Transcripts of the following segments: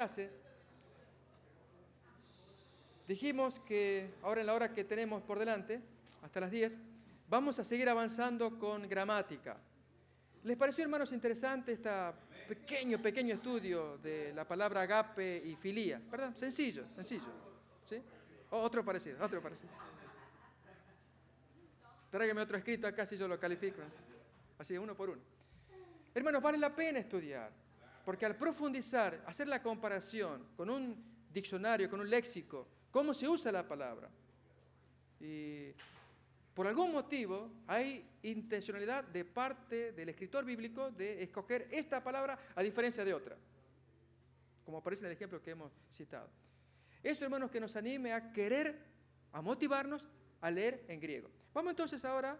clase, dijimos que ahora en la hora que tenemos por delante, hasta las 10, vamos a seguir avanzando con gramática. ¿Les pareció, hermanos, interesante este pequeño estudio de la palabra agape y filía? ¿Verdad? Sencillo. ¿Sí? Otro parecido. Tráigame otro escrito acá si yo lo califico. Así, uno por uno. Hermanos, vale la pena estudiar, porque al profundizar, hacer la comparación con un diccionario, con un léxico, cómo se usa la palabra. Y por algún motivo hay intencionalidad de parte del escritor bíblico de escoger esta palabra a diferencia de otra, como aparece en el ejemplo que hemos citado. Eso, hermanos, que nos anime a querer, a motivarnos a leer en griego. Vamos entonces ahora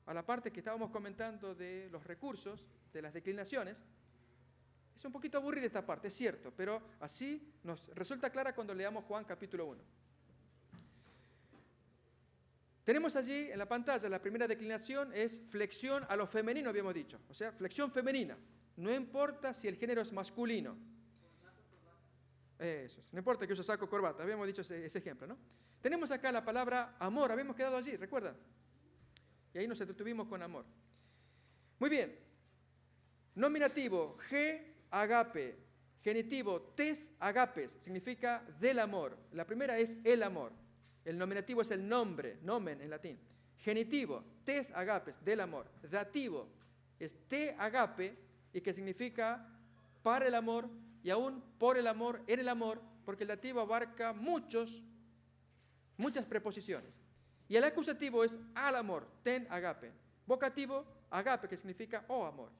a la parte que estábamos comentando de los recursos, de las declinaciones. Es un poquito aburrida esta parte, es cierto, pero así nos resulta clara cuando leamos Juan capítulo 1. Tenemos allí en la pantalla, la primera declinación es flexión a lo femenino, habíamos dicho, o sea, flexión femenina. No importa si el género es masculino. Eso es, no importa que use saco o corbata, habíamos dicho ese ejemplo, ¿no? Tenemos acá la palabra amor, habíamos quedado allí, ¿recuerdan? Y ahí nos detuvimos con amor. Muy bien. Nominativo, agape. Genitivo, tes agapes, significa del amor. La primera es el amor. El nominativo es el nombre, nomen en latín. Genitivo, tes agapes, del amor. Dativo, es te agape, y que significa para el amor, y aún por el amor, en el amor, porque el dativo abarca muchas preposiciones. Y el acusativo es al amor, ten agape. Vocativo, agape, que significa oh amor.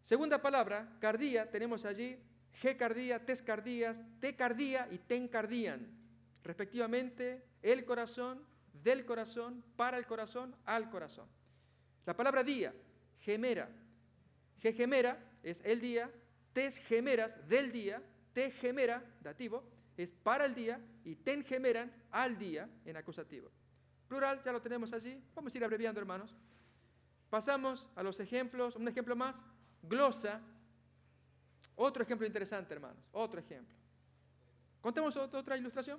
Segunda palabra, cardía, tenemos allí G-cardía, tes-cardías, te-cardía y ten-cardían. Respectivamente, el corazón, del corazón, para el corazón, al corazón. La palabra día, gemera. G-gemera es el día, tes-gemeras del día, te-gemera, dativo, es para el día, y ten-gemeran al día en acusativo. Plural, ya lo tenemos allí. Vamos a ir abreviando, hermanos. Pasamos a los ejemplos. Un ejemplo más. Glosa. Otro ejemplo interesante, hermanos. Otro ejemplo. ¿Contemos otra ilustración?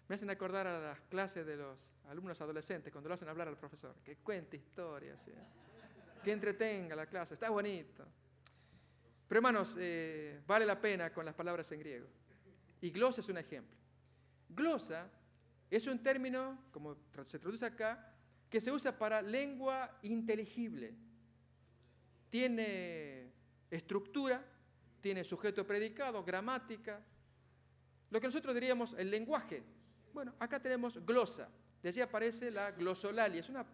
Me hacen acordar a las clases de los alumnos adolescentes cuando lo hacen hablar al profesor. Que cuente historias. Que entretenga la clase. Está bonito. Pero, hermanos, vale la pena con las palabras en griego. Y glosa es un ejemplo. Glosa es un término, como se traduce acá, que se usa para lengua inteligible. Tiene estructura, tiene sujeto predicado, gramática, lo que nosotros diríamos el lenguaje. Bueno, acá tenemos glosa, de allí aparece la glosolalia, es una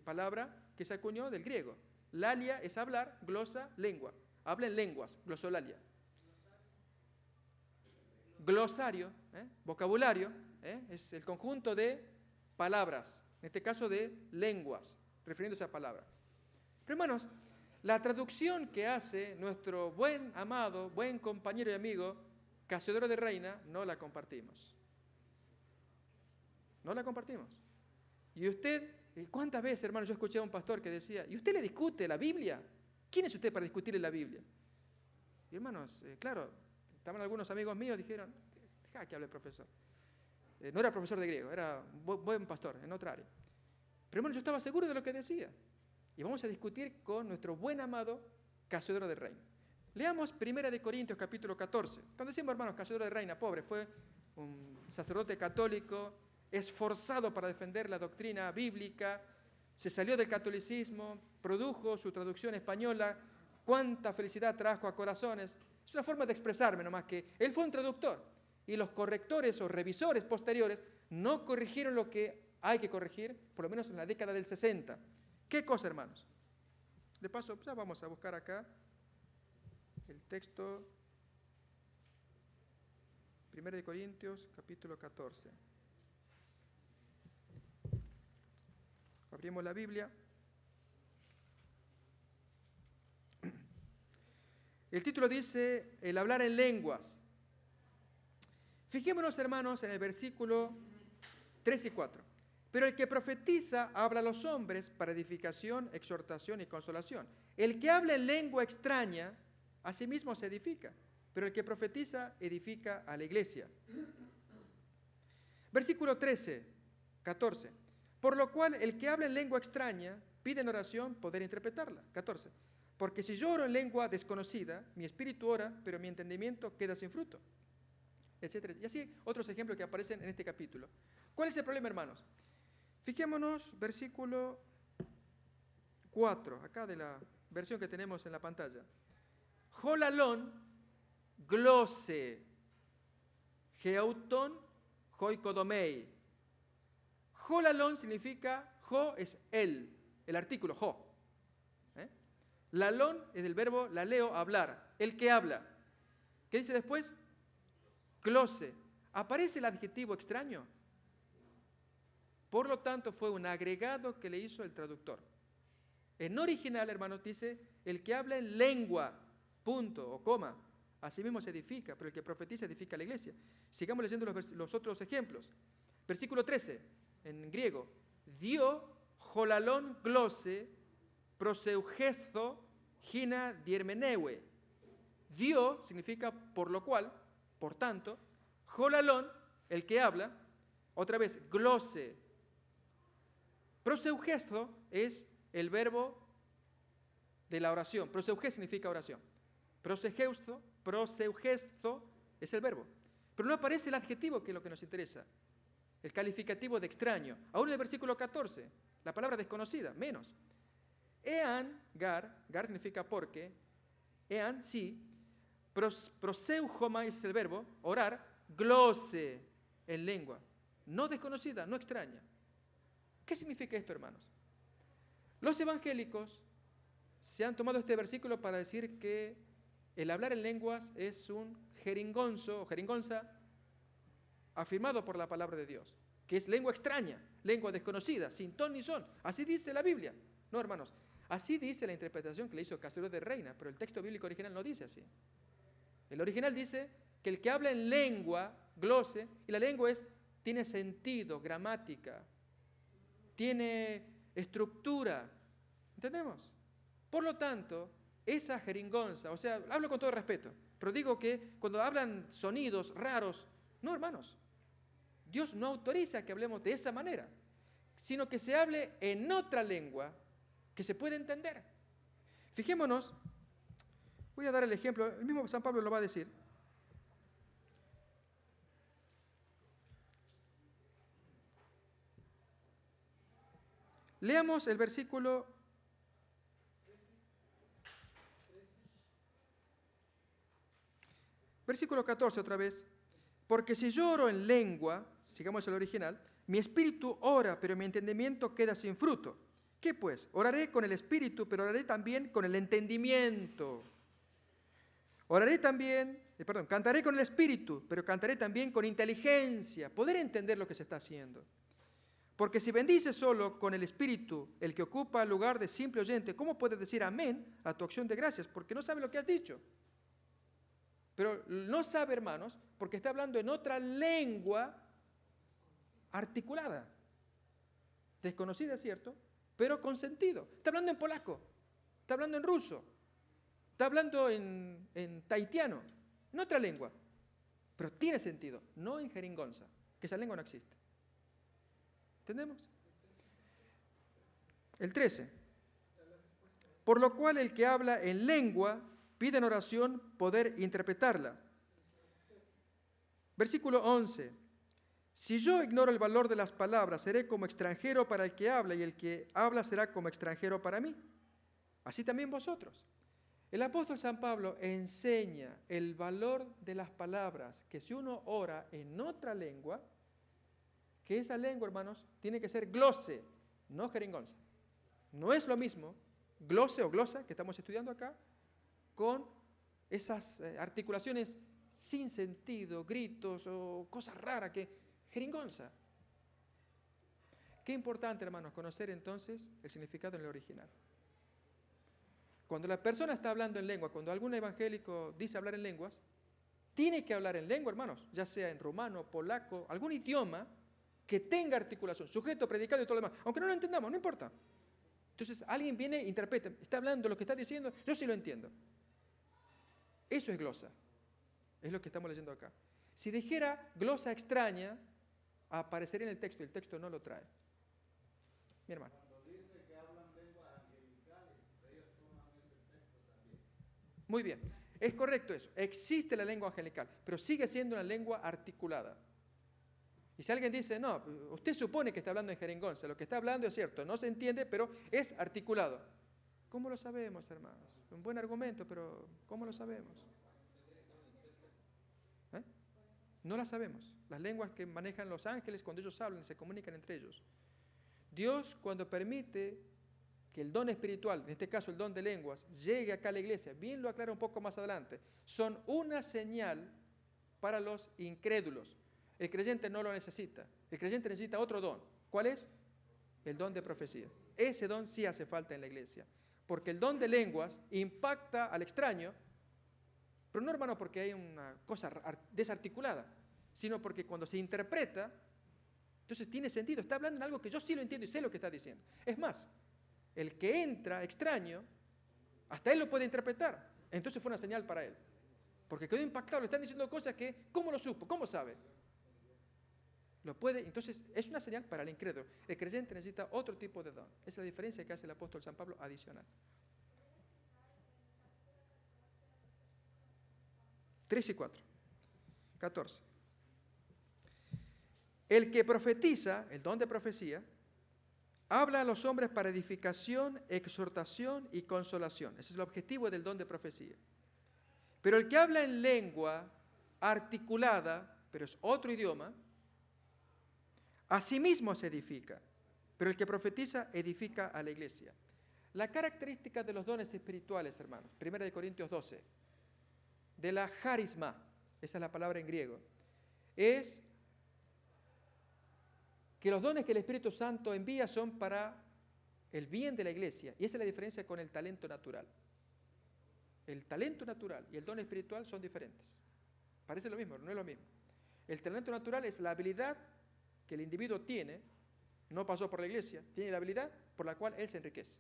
palabra que se acuñó del griego. Lalia es hablar, glosa, lengua. Habla en lenguas, glosolalia. Glosario, vocabulario, es el conjunto de palabras, en este caso de lenguas, refiriéndose a palabras. Pero, hermanos, la traducción que hace nuestro buen amado, buen compañero y amigo, Casiodoro de Reina, no la compartimos. No la compartimos. Y usted, ¿cuántas veces, hermanos, yo escuché a un pastor que decía, ¿y usted le discute la Biblia? ¿Quién es usted para discutirle la Biblia? Y, hermanos, claro, estaban algunos amigos míos, dijeron, deja que hable el profesor. No era profesor de griego, era buen pastor en otra área. Pero, hermano, yo estaba seguro de lo que decía. Y vamos a discutir con nuestro buen amado Casiodoro de Reina. Leamos 1 Corintios capítulo 14. Cuando decimos, hermanos, Casiodoro de Reina, pobre, fue un sacerdote católico, esforzado para defender la doctrina bíblica, se salió del catolicismo, produjo su traducción española, cuánta felicidad trajo a corazones. Es una forma de expresarme nomás, que él fue un traductor. Y los correctores o revisores posteriores no corrigieron lo que hay que corregir, por lo menos en la década del 60. ¿Qué cosa, hermanos? De paso, ya vamos a buscar acá el texto 1 Corintios, capítulo 14. Abrimos la Biblia. El título dice, el hablar en lenguas. Fijémonos, hermanos, en el versículo 3 y 4. Pero el que profetiza habla a los hombres para edificación, exhortación y consolación. El que habla en lengua extraña, a sí mismo se edifica. Pero el que profetiza edifica a la iglesia. Versículo 13, 14. Por lo cual el que habla en lengua extraña pide en oración poder interpretarla. 14. Porque si yo oro en lengua desconocida, mi espíritu ora, pero mi entendimiento queda sin fruto. Etcétera. Y así otros ejemplos que aparecen en este capítulo. ¿Cuál es el problema, hermanos? Fijémonos, versículo 4, acá de la versión que tenemos en la pantalla. Jolalón, glose, geauton, joicodomei. Jolalón significa, jo es él, el artículo, jo. Lalón es del verbo laleo, hablar, el que habla. ¿Qué dice después? Glose. ¿Aparece el adjetivo extraño? Por lo tanto, fue un agregado que le hizo el traductor. En original, hermanos, dice, el que habla en lengua, punto o coma, así mismo se edifica, pero el que profetiza edifica la iglesia. Sigamos leyendo los otros ejemplos. Versículo 13, en griego. Dio jolalón glose proseugesto gina diermeneue. Dio significa por lo cual, por tanto. Jolalón, el que habla. Otra vez, glose. Proseugesto es el verbo de la oración. Proseuge significa oración. Proseugesto es el verbo. Pero no aparece el adjetivo, que es lo que nos interesa. El calificativo de extraño. Aún en el versículo 14, la palabra desconocida, menos. Ean, gar significa porque. Ean, sí. Proseujoma es el verbo, orar. Glose, en lengua. No desconocida, no extraña. ¿Qué significa esto, hermanos? Los evangélicos se han tomado este versículo para decir que el hablar en lenguas es un jeringonzo o jeringonza afirmado por la palabra de Dios, que es lengua extraña, lengua desconocida, sin ton ni son. Así dice la Biblia. No, hermanos, así dice la interpretación que le hizo Castro de Reina, pero el texto bíblico original no dice así. El original dice que el que habla en lengua, glose, y la lengua tiene sentido, gramática, tiene estructura. ¿Entendemos? Por lo tanto, esa jeringonza, o sea, hablo con todo respeto, pero digo que cuando hablan sonidos raros, no, hermanos, Dios no autoriza que hablemos de esa manera, sino que se hable en otra lengua que se puede entender. Fijémonos, voy a dar el ejemplo, el mismo San Pablo lo va a decir. Leamos el versículo 14 otra vez. Porque si yo oro en lengua, sigamos el original, mi espíritu ora, pero mi entendimiento queda sin fruto. ¿Qué pues? Oraré con el espíritu, pero oraré también con el entendimiento. Cantaré con el espíritu, pero cantaré también con inteligencia, poder entender lo que se está haciendo. Porque si bendices solo con el espíritu el que ocupa el lugar de simple oyente, ¿cómo puedes decir amén a tu acción de gracias? Porque no sabe lo que has dicho. Pero no sabe, hermanos, porque está hablando en otra lengua articulada, desconocida, ¿cierto? Pero con sentido. Está hablando en polaco, está hablando en ruso, está hablando en tahitiano, en otra lengua. Pero tiene sentido, no en jeringonza, que esa lengua no existe. ¿Entendemos? El 13. Por lo cual el que habla en lengua pide en oración poder interpretarla. Versículo 11. Si yo ignoro el valor de las palabras, seré como extranjero para el que habla, y el que habla será como extranjero para mí. Así también vosotros. El apóstol San Pablo enseña el valor de las palabras, que si uno ora en otra lengua, que esa lengua, hermanos, tiene que ser glose, no jeringonza. No es lo mismo glose o glosa que estamos estudiando acá, con esas articulaciones sin sentido, gritos o cosas raras que jeringonza. Qué importante, hermanos, conocer entonces el significado en el original. Cuando la persona está hablando en lengua, cuando algún evangélico dice hablar en lenguas, tiene que hablar en lengua, hermanos, ya sea en rumano, polaco, algún idioma que tenga articulación, sujeto, predicado y todo lo demás, aunque no lo entendamos, no importa. Entonces alguien viene e interpreta, está hablando lo que está diciendo, yo sí lo entiendo. Eso es glosa, es lo que estamos leyendo acá. Si dijera glosa extraña, aparecería en el texto, y el texto no lo trae. Mi hermano. Cuando dice que hablan lenguas angelicales, ellos toman ese texto también. Muy bien, es correcto eso. Existe la lengua angelical, pero sigue siendo una lengua articulada. Y si alguien dice, no, usted supone que está hablando en jeringonza, lo que está hablando es cierto, no se entiende, pero es articulado. ¿Cómo lo sabemos, hermanos? Un buen argumento, pero ¿cómo lo sabemos? ¿Eh? No la sabemos. Las lenguas que manejan los ángeles cuando ellos hablan y se comunican entre ellos. Dios, cuando permite que el don espiritual, en este caso el don de lenguas, llegue acá a la iglesia, bien lo aclara un poco más adelante, son una señal para los incrédulos. El creyente no lo necesita. El creyente necesita otro don. ¿Cuál es? El don de profecía. Ese don sí hace falta en la iglesia. Porque el don de lenguas impacta al extraño, pero no, hermano, porque hay una cosa desarticulada, sino porque cuando se interpreta, entonces tiene sentido. Está hablando en algo que yo sí lo entiendo y sé lo que está diciendo. Es más, el que entra extraño, hasta él lo puede interpretar. Entonces fue una señal para él. Porque quedó impactado, le están diciendo cosas que, ¿cómo lo supo? ¿Cómo sabe? Lo puede, entonces es una señal para el incrédulo. El creyente necesita otro tipo de don. Esa es la diferencia que hace el apóstol San Pablo adicional. 3 y 4. 14. El que profetiza, el don de profecía, habla a los hombres para edificación, exhortación y consolación. Ese es el objetivo del don de profecía. Pero el que habla en lengua articulada, pero es otro idioma, a sí mismo se edifica, pero el que profetiza edifica a la iglesia. La característica de los dones espirituales, hermanos, 1 Corintios 12, de la charisma, esa es la palabra en griego, es que los dones que el Espíritu Santo envía son para el bien de la iglesia, y esa es la diferencia con el talento natural. El talento natural y el don espiritual son diferentes. Parece lo mismo, no es lo mismo. El talento natural es la habilidad que el individuo tiene, no pasó por la iglesia, tiene la habilidad por la cual él se enriquece.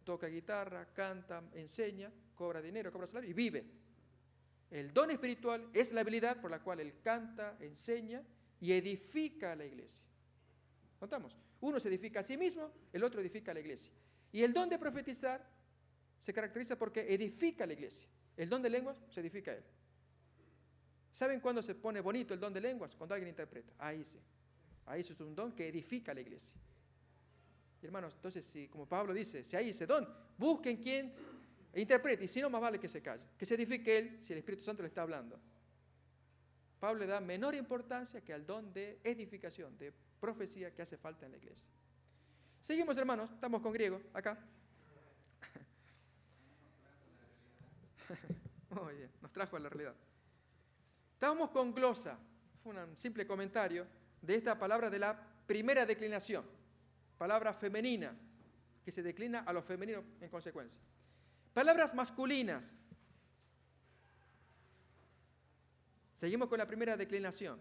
Toca guitarra, canta, enseña, cobra dinero, cobra salario y vive. El don espiritual es la habilidad por la cual él canta, enseña y edifica a la iglesia. ¿Notamos? Uno se edifica a sí mismo, el otro edifica a la iglesia. Y el don de profetizar se caracteriza porque edifica a la iglesia. El don de lenguas se edifica a él. ¿Saben cuándo se pone bonito el don de lenguas? Cuando alguien interpreta. Ahí sí. Ahí es un don que edifica a la iglesia. Y hermanos, entonces, si, como Pablo dice, si hay ese don, busquen quien interprete, y si no, más vale que se calle, que se edifique él si el Espíritu Santo le está hablando. Pablo le da menor importancia que al don de edificación, de profecía que hace falta en la iglesia. Seguimos, hermanos, estamos con griego, acá. Muy bien, nos trajo a la realidad. Estábamos con glosa, fue un simple comentario de esta palabra de la primera declinación, palabra femenina, que se declina a lo femenino en consecuencia. Palabras masculinas. Seguimos con la primera declinación.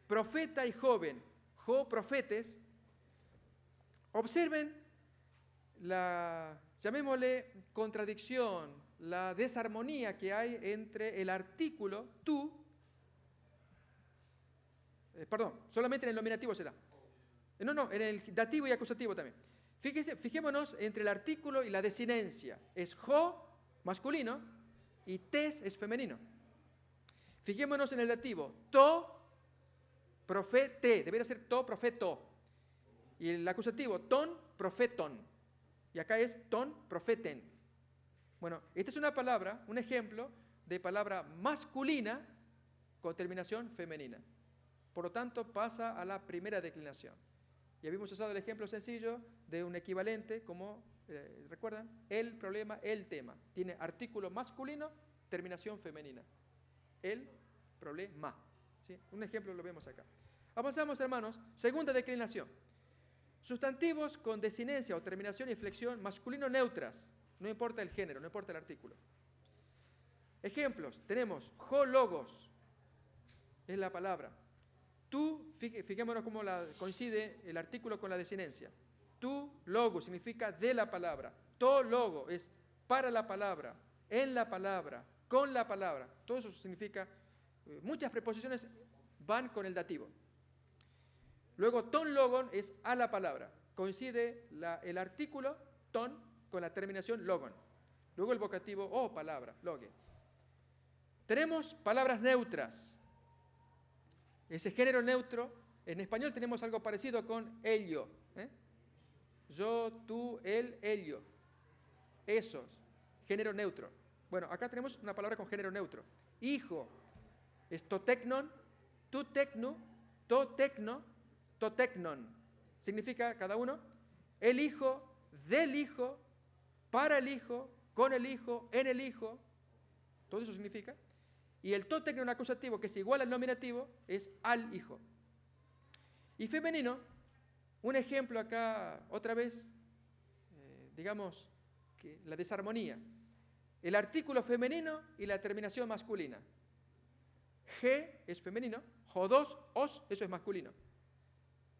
Profeta y joven, profetes. Observen la, llamémosle, contradicción, la desarmonía que hay entre el artículo tú, solamente en el nominativo se da. No, en el dativo y acusativo también. Fijémonos entre el artículo y la desinencia. Es masculino, y tes es femenino. Fijémonos en el dativo. To, profete. Debería ser to, profeto. Y el acusativo, ton, profeton. Y acá es ton, profeten. Bueno, esta es una palabra, un ejemplo de palabra masculina con terminación femenina. Por lo tanto, pasa a la primera declinación. Y habíamos usado el ejemplo sencillo de un equivalente como, ¿recuerdan? El problema, el tema. Tiene artículo masculino, terminación femenina. El problema. ¿Sí? Un ejemplo lo vemos acá. Avanzamos, hermanos. Segunda declinación. Sustantivos con desinencia o terminación y flexión masculino neutras. No importa el género, no importa el artículo. Ejemplos. Tenemos logos. Es la palabra. Tú, fijémonos cómo coincide el artículo con la desinencia. Tu logo significa de la palabra. To logo es para la palabra, en la palabra, con la palabra. Todo eso significa, muchas preposiciones van con el dativo. Luego, ton logon es a la palabra. Coincide el artículo ton con la terminación logon. Luego el vocativo o palabra, loge. Tenemos palabras neutras. Ese género neutro, en español tenemos algo parecido con ello. Yo, tú, él, ello. Esos, género neutro. Bueno, acá tenemos una palabra con género neutro. Hijo, es totecnon, tu tecno, to tecno, totecnon. Significa cada uno el hijo, del hijo, para el hijo, con el hijo, en el hijo. Todo eso significa. Y el totecnon acusativo, que es igual al nominativo, es al hijo. Y femenino, un ejemplo acá, otra vez, digamos, que la desarmonía. El artículo femenino y la terminación masculina. G es femenino, jodos, os, eso es masculino.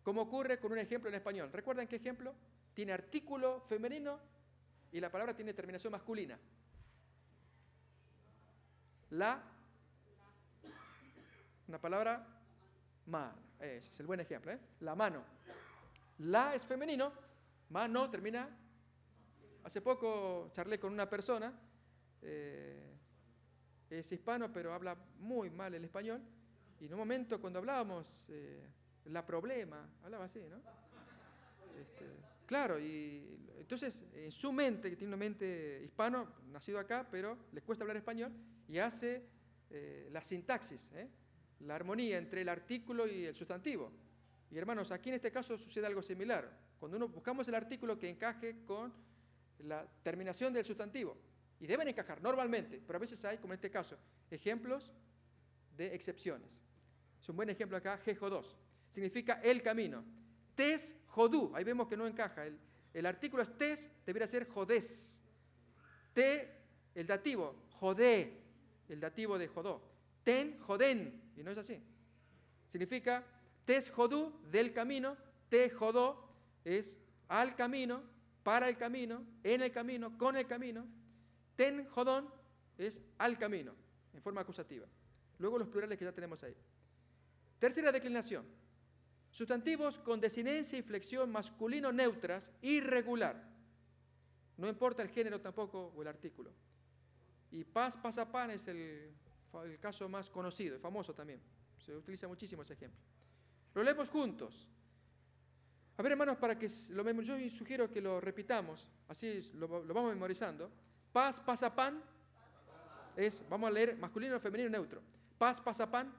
Como ocurre con un ejemplo en español. ¿Recuerdan qué ejemplo? Tiene artículo femenino y la palabra tiene terminación masculina. La, una palabra, mano. Ese es el buen ejemplo, ¿eh? La mano. La es femenino, mano termina. Hace poco charlé con una persona, es hispano, pero habla muy mal el español, y en un momento cuando hablábamos, la problema, hablaba así, ¿no? Claro, y entonces en su mente, que tiene una mente hispano, nacido acá, pero le cuesta hablar español, y hace la sintaxis, la armonía entre el artículo y el sustantivo. Y hermanos, aquí en este caso sucede algo similar. Cuando buscamos el artículo que encaje con la terminación del sustantivo, y deben encajar normalmente, pero a veces hay, como en este caso, ejemplos de excepciones. Es un buen ejemplo acá, G-J2. Significa el camino. Tes, jodú. Ahí vemos que no encaja. El artículo es tes, debería ser jodés. Te, el dativo, jodé, el dativo de jodó. Ten, jodén. Y no es así. Significa tes, jodú, del camino. Te, jodó, es al camino, para el camino, en el camino, con el camino. Ten, jodón, es al camino, en forma acusativa. Luego los plurales que ya tenemos ahí. Tercera declinación. Sustantivos con desinencia y flexión masculino neutras, irregular. No importa el género tampoco o el artículo. Y paz, pasapan es el caso más conocido, famoso también. Se utiliza muchísimo ese ejemplo. Lo leemos juntos. A ver, hermanos, para que yo sugiero que lo repitamos, así lo vamos memorizando. Paz, pasapan, vamos a leer masculino, femenino, neutro. Paz, pasapan.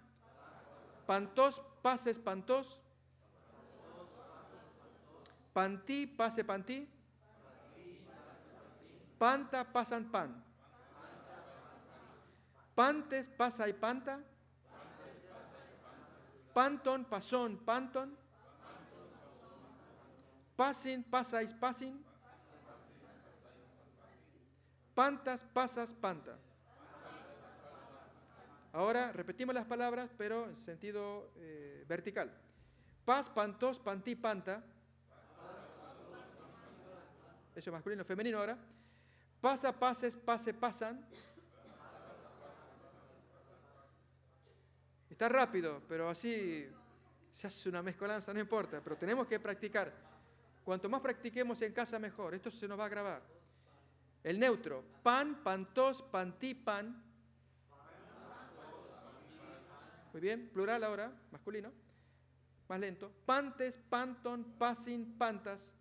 Pantos, pases, pantos. Pantí, pase, pantí. Panta, pasan, pan. Pantes, pasa y panta. Panton, pasón, panton. Pasin, pasais, pasin. Pantas, pasas, panta. Ahora repetimos las palabras, pero en sentido vertical. Pas, pantos, pantí, panta. Eso es masculino, femenino ahora. Pasa, pases, pase, pasan. Está rápido, pero así se hace una mezcolanza, no importa, pero tenemos que practicar. Cuanto más practiquemos en casa, mejor. Esto se nos va a grabar. El neutro, pan, pantos, pantí, pan. Muy bien, plural ahora, masculino. Más lento. Pantes, panton, pasin, pantas.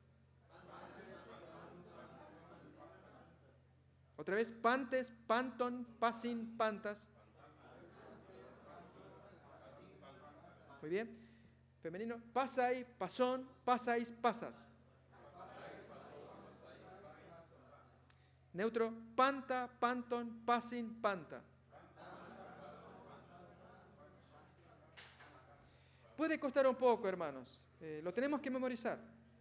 Otra vez, pantes, panton, pasin, pantas. Muy bien. Femenino, pasai, pasón, pasais, pasas. Neutro, panta, panton, pasin, panta. Puede costar un poco, hermanos. Lo tenemos que memorizar.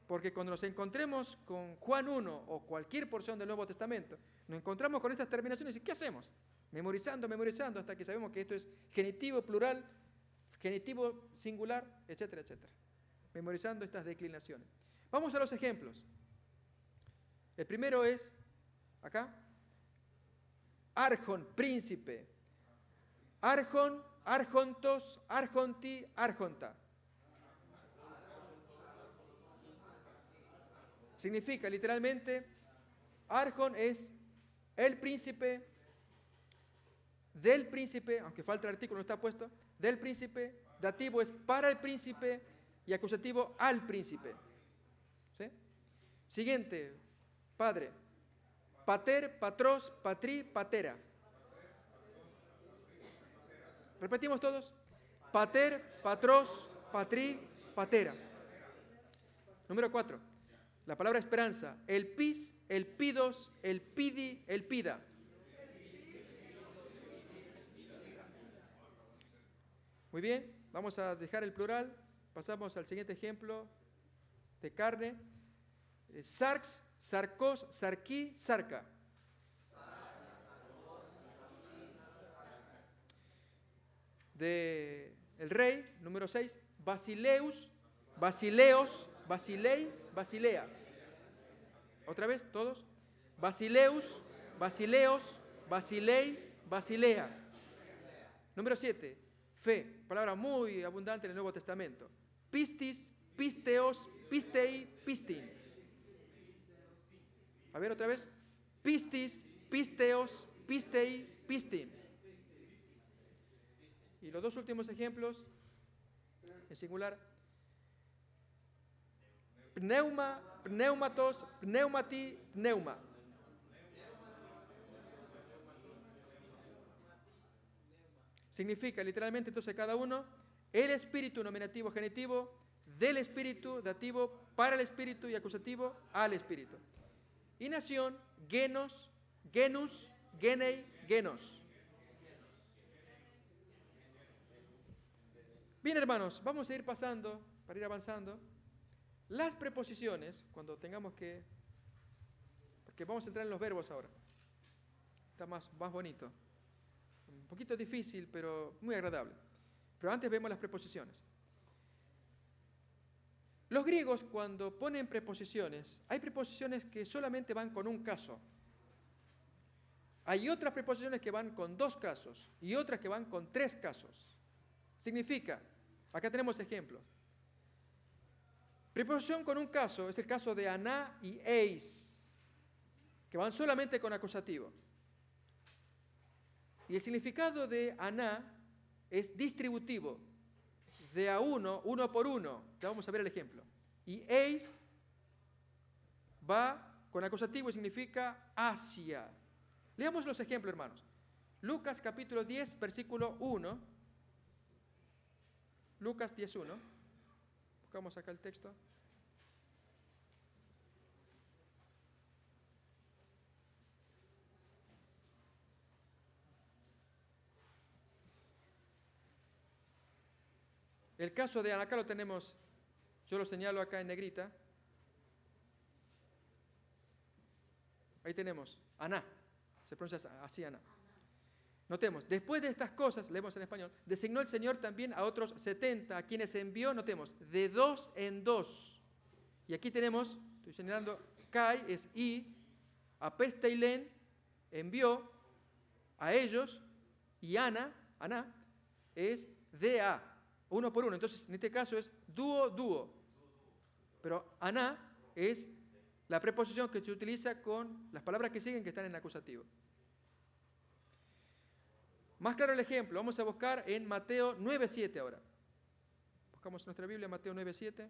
Porque cuando nos encontremos con Juan 1 o cualquier porción del Nuevo Testamento, nos encontramos con estas terminaciones y ¿qué hacemos? Memorizando, hasta que sabemos que esto es genitivo, plural, genitivo singular, etcétera, etcétera. Memorizando estas declinaciones. Vamos a los ejemplos. El primero es, acá, arjon, príncipe. Arjon, arjontos, arjonti, arjonta. Significa literalmente, arjon es el príncipe, del príncipe, aunque falta el artículo, no está puesto, del príncipe, dativo es para el príncipe y acusativo al príncipe. ¿Sí? Siguiente, padre. Pater, patros, patri, patera. ¿Repetimos todos? Pater, patros, patri, patera. Número 4. La palabra esperanza. El pis, el pidos, el pidi, el pida. Muy bien, vamos a dejar el plural. Pasamos al siguiente ejemplo de carne. Sarx, sarcos, sarquí, sarca. De el rey, número 6, basileus, basileos, basilei, basilea. Otra vez, todos. Basileus, basileos, basilei, basilea. Número 7, fe, palabra muy abundante en el Nuevo Testamento. Pistis, pisteos, pistei, pistin. A ver, otra vez. Pistis, pisteos, pistei, pistin. Y los dos últimos ejemplos, en singular, pneuma, pneumatos, pneumati, pneuma. Significa literalmente entonces cada uno, el espíritu nominativo genitivo, del espíritu dativo, para el espíritu y acusativo al espíritu. Y nación, genos, genus, genei, genos. Bien, hermanos, vamos a ir pasando, para ir avanzando, las preposiciones, cuando tengamos que, porque vamos a entrar en los verbos ahora. Está más bonito. Un poquito difícil, pero muy agradable. Pero antes vemos las preposiciones. Los griegos, cuando ponen preposiciones, hay preposiciones que solamente van con un caso. Hay otras preposiciones que van con 2 casos y otras que van con 3 casos. Significa, acá tenemos ejemplos. Preposición con un caso es el caso de aná y eis, que van solamente con acusativo. Y el significado de aná es distributivo, de a uno, uno por uno. Ya vamos a ver el ejemplo. Y eis va con acusativo y significa hacia. Leamos los ejemplos, hermanos. Lucas capítulo 10, versículo 1. Lucas 10.1. Buscamos acá el texto. El caso de acá lo tenemos, yo lo señalo acá en negrita. Ahí tenemos, aná. Se pronuncia así, aná. Notemos, después de estas cosas, leemos en español, designó el Señor también a otros 70, a quienes envió, notemos, de 2 en 2. Y aquí tenemos, estoy señalando, Kai es I, a Pesteilen envió a ellos, y Aná es de a, uno por uno. Entonces, en este caso es dúo. Pero Aná es la preposición que se utiliza con las palabras que siguen que están en acusativo. Más claro el ejemplo, vamos a buscar en Mateo 9.7 ahora. Buscamos nuestra Biblia, Mateo 9.7.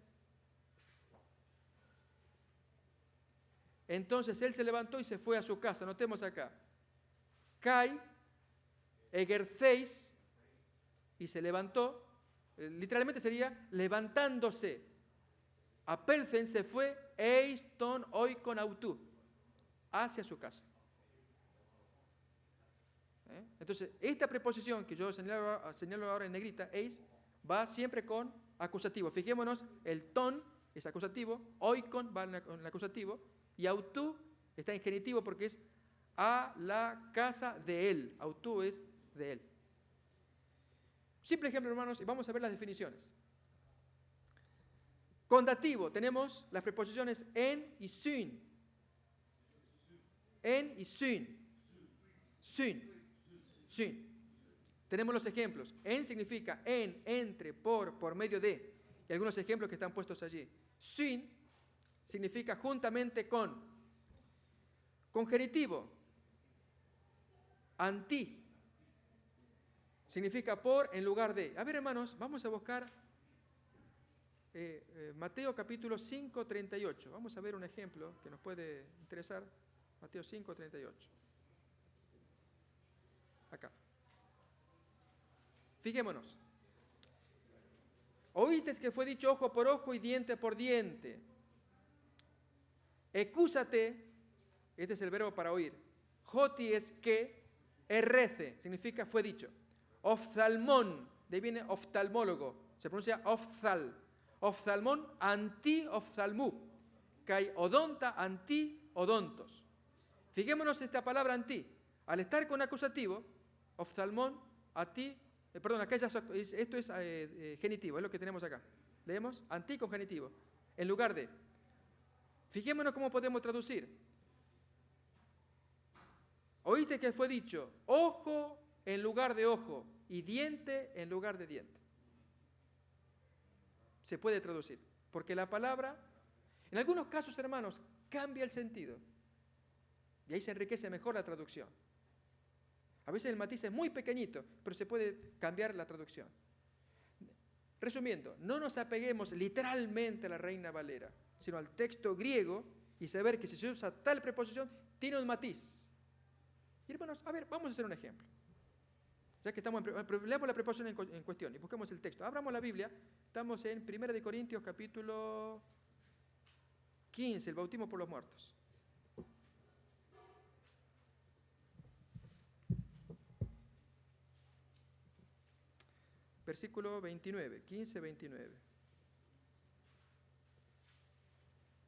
Entonces él se levantó y se fue a su casa. Notemos acá. Kai, egerceis, y se levantó. Literalmente sería levantándose. Apelcen se fue, eiston oikon autú, hacia su casa. Entonces, esta preposición que yo señalo ahora en negrita, eis, va siempre con acusativo. Fijémonos, el ton es acusativo, oikon va en el acusativo, y autú está en genitivo porque es a la casa de él. Autú es de él. Simple ejemplo, hermanos, y vamos a ver las definiciones. Con dativo tenemos las preposiciones en y sin. En y sin. Sin. Sin. Tenemos los ejemplos. En significa en, entre, por medio de. Y algunos ejemplos que están puestos allí. Sin significa juntamente con. Con genitivo. Anti. Significa por en lugar de. A ver, hermanos, vamos a buscar Mateo capítulo 5, 38. Vamos a ver un ejemplo que nos puede interesar. Mateo 5, 38. Acá. Fijémonos. Oíste que fue dicho ojo por ojo y diente por diente. Ecúsate, este es el verbo para oír. Joti es que, errece, significa fue dicho. Oftalmón, de ahí viene oftalmólogo, se pronuncia oftal. Oftalmón, anti-oftalmú. Kai odonta, anti-odontos. Fijémonos esta palabra anti. Al estar con acusativo, oftalmón, acá esto es genitivo, es lo que tenemos acá. Leemos, anti con genitivo. En lugar de. Fijémonos cómo podemos traducir. Oíste que fue dicho, ojo en lugar de ojo y diente en lugar de diente. Se puede traducir, porque la palabra, en algunos casos, hermanos, cambia el sentido. Y ahí se enriquece mejor la traducción. A veces el matiz es muy pequeñito, pero se puede cambiar la traducción. Resumiendo, no nos apeguemos literalmente a la Reina Valera, sino al texto griego y saber que si se usa tal preposición, tiene un matiz. Y hermanos, a ver, vamos a hacer un ejemplo. Ya que estamos leamos la preposición en cuestión y busquemos el texto. Abramos la Biblia, estamos en 1 Corintios capítulo 15, el bautismo por los muertos. Versículo 29, 15, 29.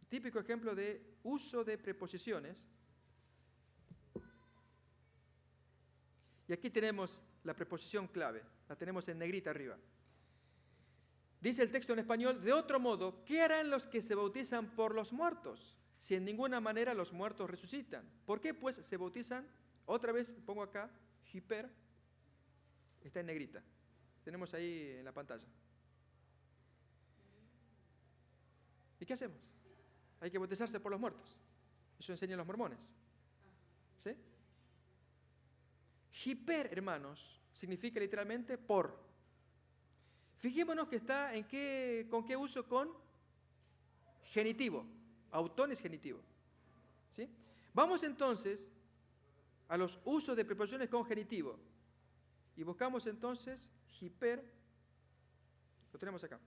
Típico ejemplo de uso de preposiciones. Y aquí tenemos la preposición clave, la tenemos en negrita arriba. Dice el texto en español, de otro modo, ¿qué harán los que se bautizan por los muertos? Si en ninguna manera los muertos resucitan. ¿Por qué pues se bautizan? Otra vez pongo acá, hiper, está en negrita. Tenemos ahí en la pantalla. ¿Y qué hacemos? Hay que bautizarse por los muertos. Eso enseñan los mormones. ¿Sí? Hiper, hermanos, significa literalmente por. Fijémonos que está ¿con qué uso? Con genitivo. Autón es genitivo. ¿Sí? Vamos entonces a los usos de preposiciones con genitivo. Y buscamos entonces hiper. Lo tenemos acá.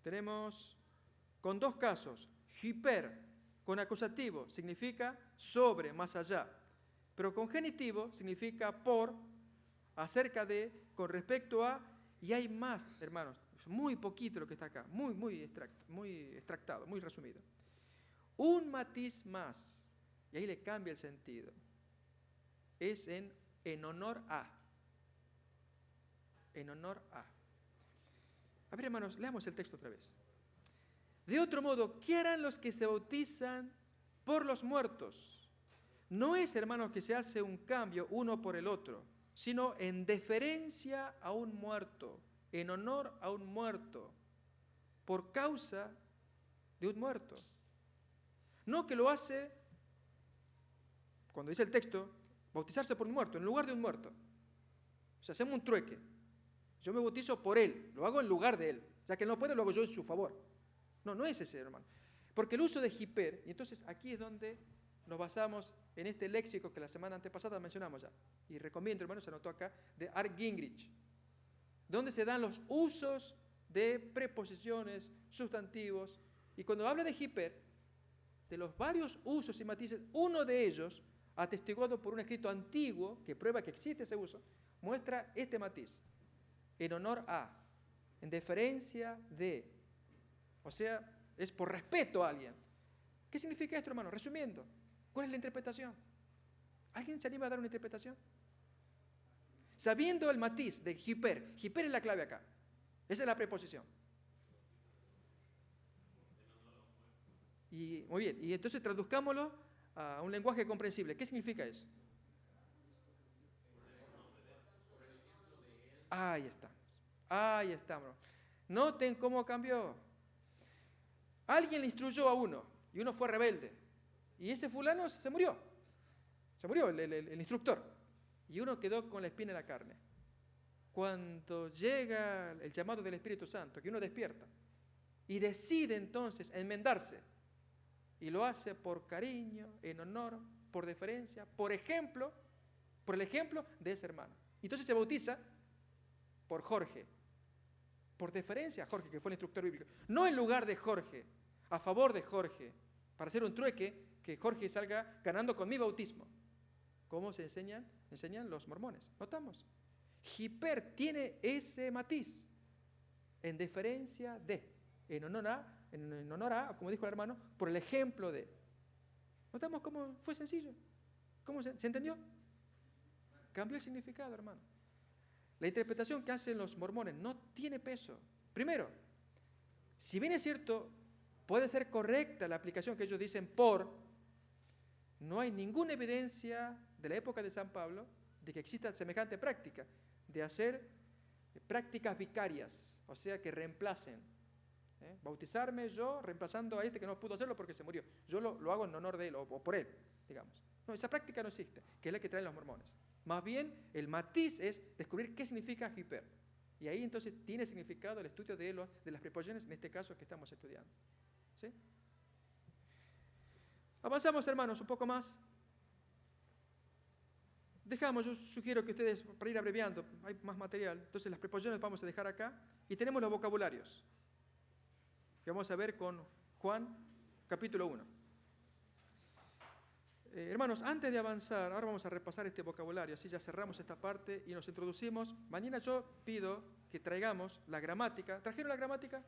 Tenemos con dos casos. Hiper con acusativo significa sobre, más allá. Pero con genitivo significa por, acerca de, con respecto a, y hay más, hermanos, muy poquito lo que está acá, muy extractado, muy resumido. Un matiz más, y ahí le cambia el sentido, es en honor a. En honor a. A ver, hermanos, leamos el texto otra vez. De otro modo, ¿qué harán los que se bautizan por los muertos? No es, hermanos, que se hace un cambio uno por el otro, sino en deferencia a un muerto, en honor a un muerto, por causa de un muerto. No que lo hace, cuando dice el texto, bautizarse por un muerto, en lugar de un muerto. O sea, hacemos un trueque. Yo me bautizo por él, lo hago en lugar de él. Ya que él no puede, lo hago yo en su favor. No es ese, hermano. Porque el uso de hiper, y entonces aquí es donde nos basamos en este léxico que la semana antepasada mencionamos ya. Y recomiendo, hermano, se anotó acá, de Art Gingrich, donde se dan los usos de preposiciones, sustantivos. Y cuando habla de hiper, de los varios usos y matices, uno de ellos, atestiguado por un escrito antiguo, que prueba que existe ese uso, muestra este matiz. En honor a, en deferencia de. O sea, es por respeto a alguien. ¿Qué significa esto, hermano? Resumiendo, ¿cuál es la interpretación? ¿Alguien se anima a dar una interpretación? Sabiendo el matiz de hiper. Hiper es la clave acá. Esa es la preposición. Y muy bien, y entonces traduzcámoslo a un lenguaje comprensible. ¿Qué significa eso? Ahí estamos. Ahí estamos. Noten cómo cambió. Alguien le instruyó a uno y uno fue rebelde. Y ese fulano se murió. Se murió el instructor. Y uno quedó con la espina en la carne. Cuando llega el llamado del Espíritu Santo, que uno despierta y decide entonces enmendarse, y lo hace por cariño, en honor, por deferencia, por el ejemplo de ese hermano. Entonces se bautiza por Jorge, por deferencia a Jorge, que fue el instructor bíblico. No en lugar de Jorge, a favor de Jorge, para hacer un trueque, que Jorge salga ganando con mi bautismo. ¿Cómo se enseñan los mormones? ¿Notamos? Hiper tiene ese matiz, en deferencia de, en honor a, como dijo el hermano, por el ejemplo de. ¿Notamos cómo fue sencillo? ¿Cómo se entendió? Cambió el significado, hermano. La interpretación que hacen los mormones no tiene peso. Primero, si bien es cierto, puede ser correcta la aplicación que ellos dicen por, no hay ninguna evidencia de la época de San Pablo de que exista semejante práctica, de hacer prácticas vicarias, o sea, que reemplacen. Bautizarme yo reemplazando a este que no pudo hacerlo porque se murió. Yo lo hago en honor de él o por él, digamos. No, esa práctica no existe, que es la que traen los mormones. Más bien, el matiz es descubrir qué significa hiper. Y ahí entonces tiene significado el estudio de las preposiciones, en este caso que estamos estudiando. ¿Sí? Avanzamos, hermanos, un poco más. Yo sugiero que ustedes, para ir abreviando, hay más material, entonces las preposiciones vamos a dejar acá, y tenemos los vocabularios, que vamos a ver con Juan, capítulo 1. Hermanos, antes de avanzar, ahora vamos a repasar este vocabulario, así ya cerramos esta parte y nos introducimos. Mañana yo pido que traigamos la gramática. ¿Trajeron la gramática?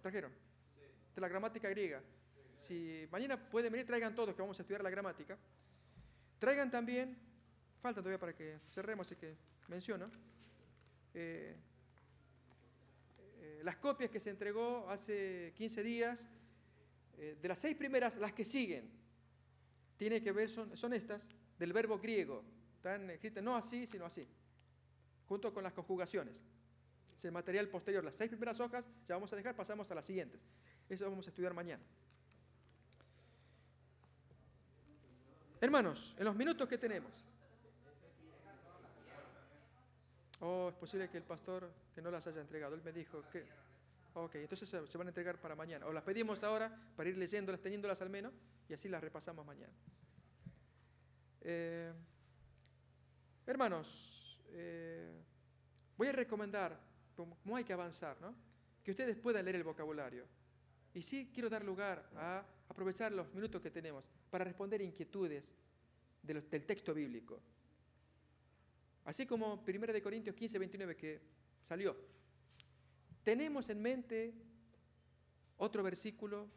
¿Trajeron? De la gramática griega. Si mañana pueden venir, traigan todos, que vamos a estudiar la gramática. Traigan también, falta todavía para que cerremos, así que menciono, las copias que se entregó hace 15 días, de las 6 primeras, las que siguen, tiene que ver, son estas, del verbo griego, están escritas no así, sino así, junto con las conjugaciones. Es el material posterior, las 6 primeras hojas, ya vamos a dejar, pasamos a las siguientes. Eso vamos a estudiar mañana. Hermanos, en los minutos que tenemos. Es posible que el pastor que no las haya entregado. Él me dijo que... Ok, entonces se van a entregar para mañana. O las pedimos ahora para ir leyéndolas, teniéndolas al menos, y así las repasamos mañana. Hermanos, voy a recomendar, como hay que avanzar, ¿no?, que ustedes puedan leer el vocabulario. Y sí quiero dar lugar a aprovechar los minutos que tenemos para responder inquietudes del texto bíblico. Así como 1 Corintios 15, 29 que salió. ¿Tenemos en mente otro versículo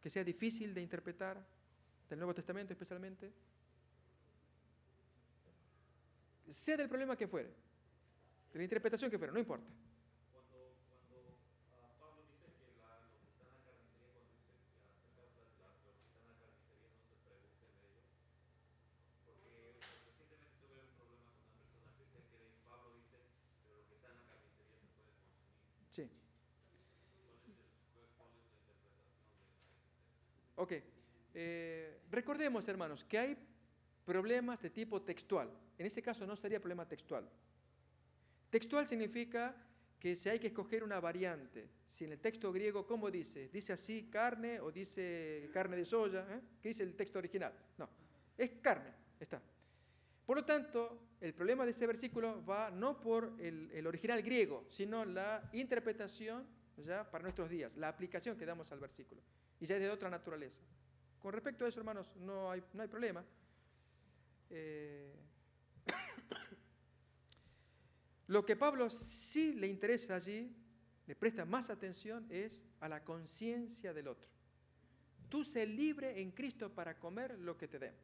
que sea difícil de interpretar, del Nuevo Testamento especialmente? Sea del problema que fuere, de la interpretación que fuera, no importa. Cuando Pablo dice que los que están en la carnicería, cuando dice acerca de los que están en la carnicería, no se pregunten de ellos. Porque recientemente tuve un problema con una persona que decía que Pablo dice, pero lo que está en la carnicería se puede consumir. Sí. Entonces, ¿cuál es la interpretación de ese texto? Ok. Recordemos, hermanos, que hay problemas de tipo textual. En ese caso no sería problema textual. Textual significa que si hay que escoger una variante, si en el texto griego, ¿cómo dice? ¿Dice así carne o dice carne de soya? ¿Qué dice el texto original? No, es carne, está. Por lo tanto, el problema de ese versículo va no por el original griego, sino la interpretación ya para nuestros días, la aplicación que damos al versículo. Y ya es de otra naturaleza. Con respecto a eso, hermanos, no hay problema. Lo que Pablo sí le interesa allí, le presta más atención, es a la conciencia del otro. Tú sé libre en Cristo para comer lo que te den.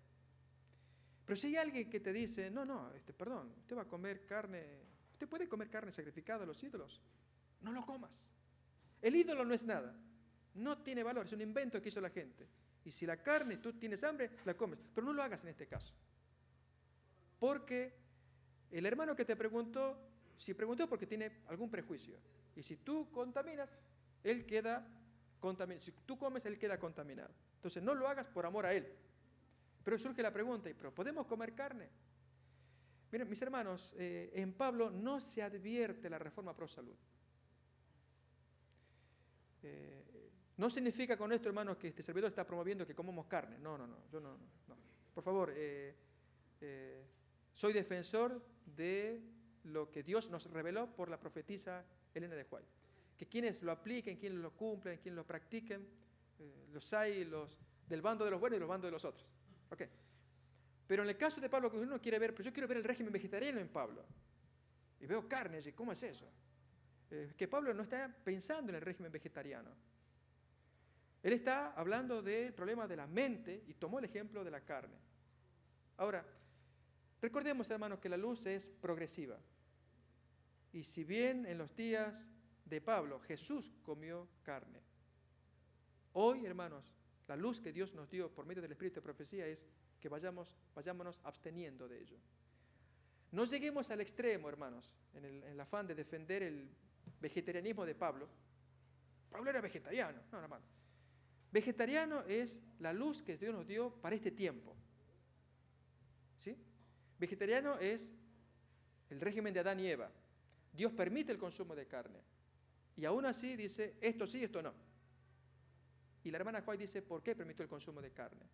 Pero si hay alguien que te dice, no, perdón, usted va a comer carne, usted puede comer carne sacrificada a los ídolos, no lo comas. El ídolo no es nada, no tiene valor, es un invento que hizo la gente. Y si la carne, tú tienes hambre, la comes, pero no lo hagas en este caso. Porque el hermano que te preguntó, si preguntó porque tiene algún prejuicio. Y si tú contaminas, él queda contaminado. Si tú comes, él queda contaminado. Entonces no lo hagas por amor a él. Pero surge la pregunta, ¿pero podemos comer carne? Miren, mis hermanos, en Pablo no se advierte la reforma pro salud. No significa con esto, hermanos, que este servidor está promoviendo que comamos carne. No. Por favor, soy defensor de lo que Dios nos reveló por la profetisa Elena de White. Que quienes lo apliquen, quienes lo cumplen, quienes lo practiquen, los hay del bando de los buenos y los bandos de los otros. Okay. Pero en el caso de Pablo, que uno quiere ver, pero yo quiero ver el régimen vegetariano en Pablo. Y veo carne allí, ¿cómo es eso? Que Pablo no está pensando en el régimen vegetariano. Él está hablando del problema de la mente y tomó el ejemplo de la carne. Ahora, recordemos, hermanos, que la luz es progresiva. Y si bien en los días de Pablo Jesús comió carne, hoy, hermanos, la luz que Dios nos dio por medio del Espíritu de profecía es que vayámonos absteniendo de ello. No lleguemos al extremo, hermanos, en el afán de defender el vegetarianismo de Pablo. Pablo era vegetariano, no, hermanos. Vegetariano es la luz que Dios nos dio para este tiempo. ¿Sí? Vegetariano es el régimen de Adán y Eva. Dios permite el consumo de carne. Y aún así dice, esto sí, esto no. Y la hermana White dice, ¿por qué permitió el consumo de carne?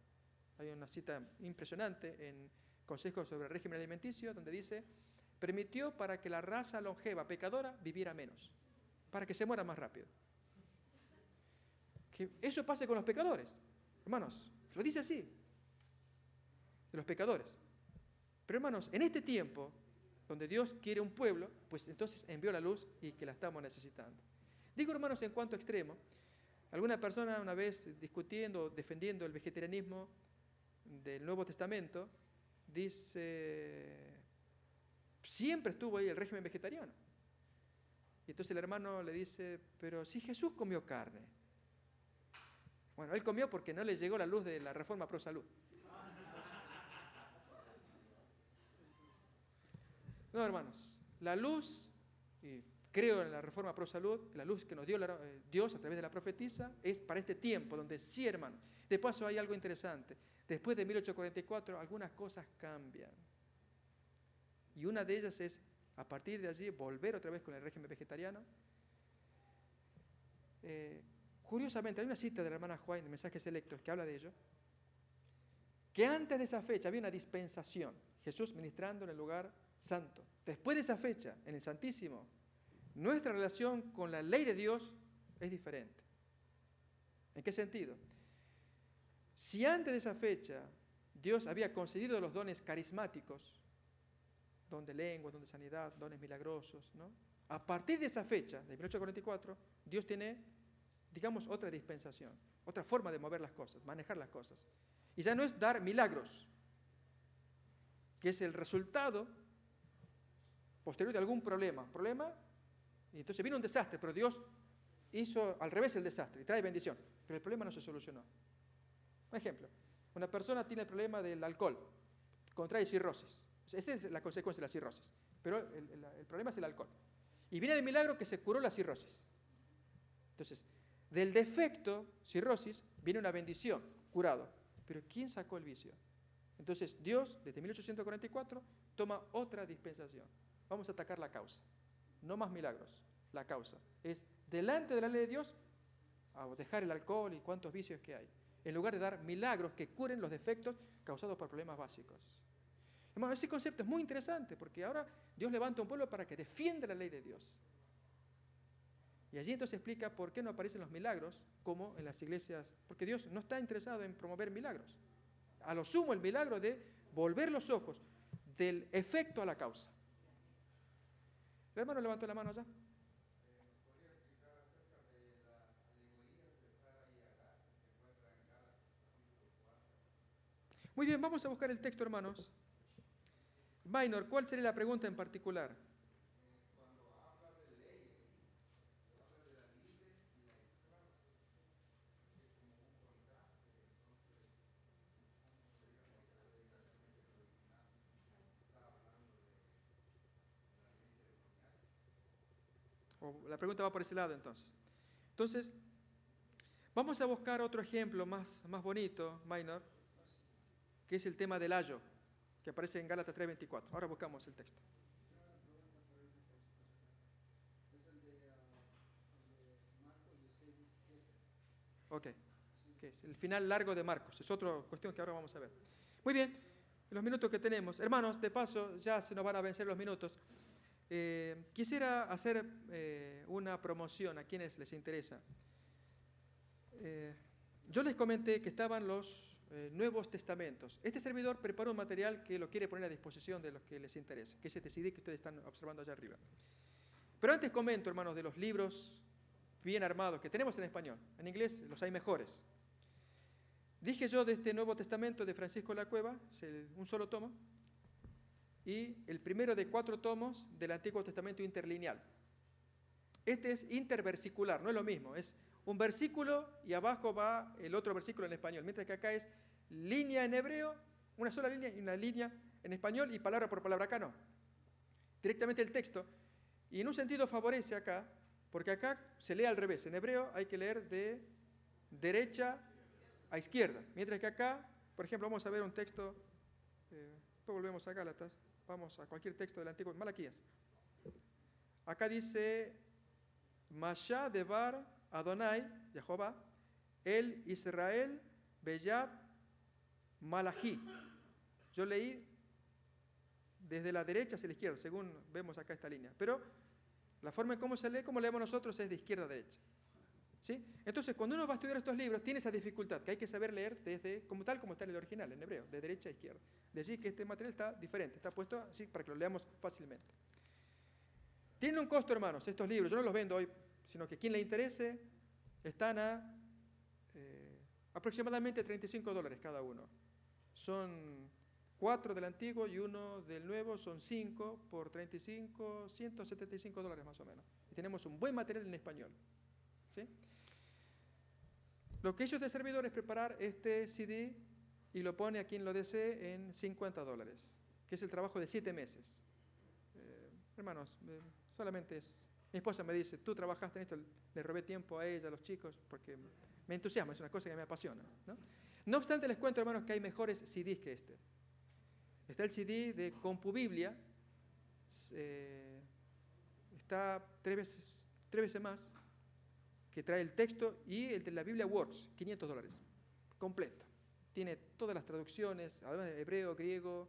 Hay una cita impresionante en Consejos sobre el régimen alimenticio, donde dice, permitió para que la raza longeva, pecadora, viviera menos, para que se muera más rápido. Que eso pase con los pecadores. Hermanos, lo dice así, de los pecadores. Pero hermanos, en este tiempo, donde Dios quiere un pueblo, pues entonces envió la luz y que la estamos necesitando. Digo, hermanos, en cuanto a extremo, alguna persona una vez discutiendo, defendiendo el vegetarianismo del Nuevo Testamento, dice, siempre estuvo ahí el régimen vegetariano. Y entonces el hermano le dice, pero si Jesús comió carne. Bueno, él comió porque no le llegó la luz de la reforma pro salud. No, hermanos, la luz, y creo en la reforma pro salud, la luz que nos dio Dios a través de la profetisa, es para este tiempo, donde sí, hermanos. De paso hay algo interesante. Después de 1844, algunas cosas cambian. Y una de ellas es, a partir de allí, volver otra vez con el régimen vegetariano. Curiosamente, hay una cita de la hermana White en Mensajes Selectos que habla de ello, que antes de esa fecha había una dispensación, Jesús ministrando en el lugar santo. Después de esa fecha, en el Santísimo, nuestra relación con la ley de Dios es diferente. ¿En qué sentido? Si antes de esa fecha Dios había concedido los dones carismáticos, don de lengua, don de sanidad, dones milagrosos, ¿no? A partir de esa fecha, de 1844, Dios tiene, digamos, otra dispensación, otra forma de mover las cosas, manejar las cosas. Y ya no es dar milagros, que es el resultado posterior de algún problema, y entonces vino un desastre, pero Dios hizo al revés el desastre y trae bendición, pero el problema no se solucionó. Un ejemplo, una persona tiene el problema del alcohol, contrae cirrosis. Esa es la consecuencia de la cirrosis, pero el problema es el alcohol. Y viene el milagro que se curó la cirrosis. Entonces, del defecto, cirrosis, viene una bendición, curado. Pero ¿quién sacó el vicio? Entonces, Dios, desde 1844, toma otra dispensación. Vamos a atacar la causa. No más milagros. La causa es, delante de la ley de Dios, a dejar el alcohol y cuántos vicios que hay, en lugar de dar milagros que curen los defectos causados por problemas básicos. Hermano, ese concepto es muy interesante, porque ahora Dios levanta un pueblo para que defienda la ley de Dios. Y allí entonces explica por qué no aparecen los milagros como en las iglesias, porque Dios no está interesado en promover milagros. A lo sumo el milagro de volver los ojos del efecto a la causa. ¿El hermano levantó la mano allá? ¿Podría explicar acerca de las alegorías de Sara y Agar que se encuentran en Gálatas capítulo 4? Muy bien, vamos a buscar el texto, hermanos. Minor, ¿cuál sería la pregunta en particular? O la pregunta va por ese lado entonces. Entonces, vamos a buscar otro ejemplo más bonito, Minor, que es el tema del ayo, que aparece en Gálatas 3:24. Ahora buscamos el texto. Es el de Marcos 16, 17. Ok, que es el final largo de Marcos. Es otra cuestión que ahora vamos a ver. Muy bien, en los minutos que tenemos. Hermanos, de paso, ya se nos van a vencer los minutos. Quisiera hacer una promoción a quienes les interesa. Yo les comenté que estaban los Nuevos Testamentos. Este servidor preparó un material que lo quiere poner a disposición de los que les interesa, que es este CD que ustedes están observando allá arriba. Pero antes comento, hermanos, de los libros bien armados que tenemos en español. En inglés los hay mejores. Dije yo de este Nuevo Testamento de Francisco de la Cueva, es un solo tomo, y el primero de 4 tomos del Antiguo Testamento interlineal. Este es interversicular, no es lo mismo, es un versículo y abajo va el otro versículo en español, mientras que acá es línea en hebreo, una sola línea y una línea en español y palabra por palabra. Acá no, directamente el texto, y en un sentido favorece acá, porque acá se lee al revés, en hebreo hay que leer de derecha a izquierda, mientras que acá, por ejemplo, vamos a ver un texto, después volvemos a Gálatas, vamos a cualquier texto del Antiguo, Malaquías. Acá dice, Mashá Debar Adonai, Jehová, El Israel Beyad Malachi. Yo leí desde la derecha hacia la izquierda, según vemos acá esta línea. Pero la forma en cómo se lee, como leemos nosotros, es de izquierda a derecha. ¿Sí? Entonces, cuando uno va a estudiar estos libros, tiene esa dificultad, que hay que saber leer desde, como está en el original, en hebreo, de derecha a izquierda. De allí que este material está diferente, está puesto así para que lo leamos fácilmente. Tienen un costo, hermanos, estos libros. Yo no los vendo hoy, sino que quien le interese, están a aproximadamente $35 cada uno. Son 4 del Antiguo y 1 del Nuevo, son 5 por 35, $175 más o menos. Y tenemos un buen material en español. ¿Sí? Lo que hizo este servidor es preparar este CD y lo pone a quien lo desee en $50, que es el trabajo de 7 meses. Hermanos, solamente es... Mi esposa me dice, tú trabajaste en esto, le robé tiempo a ella, a los chicos, porque me entusiasma, es una cosa que me apasiona, ¿no? No obstante, les cuento, hermanos, que hay mejores CDs que este. Está el CD de CompuBiblia, está tres veces más, que trae el texto, y el de la Biblia Words, $500, completo. Tiene todas las traducciones, además de hebreo, griego,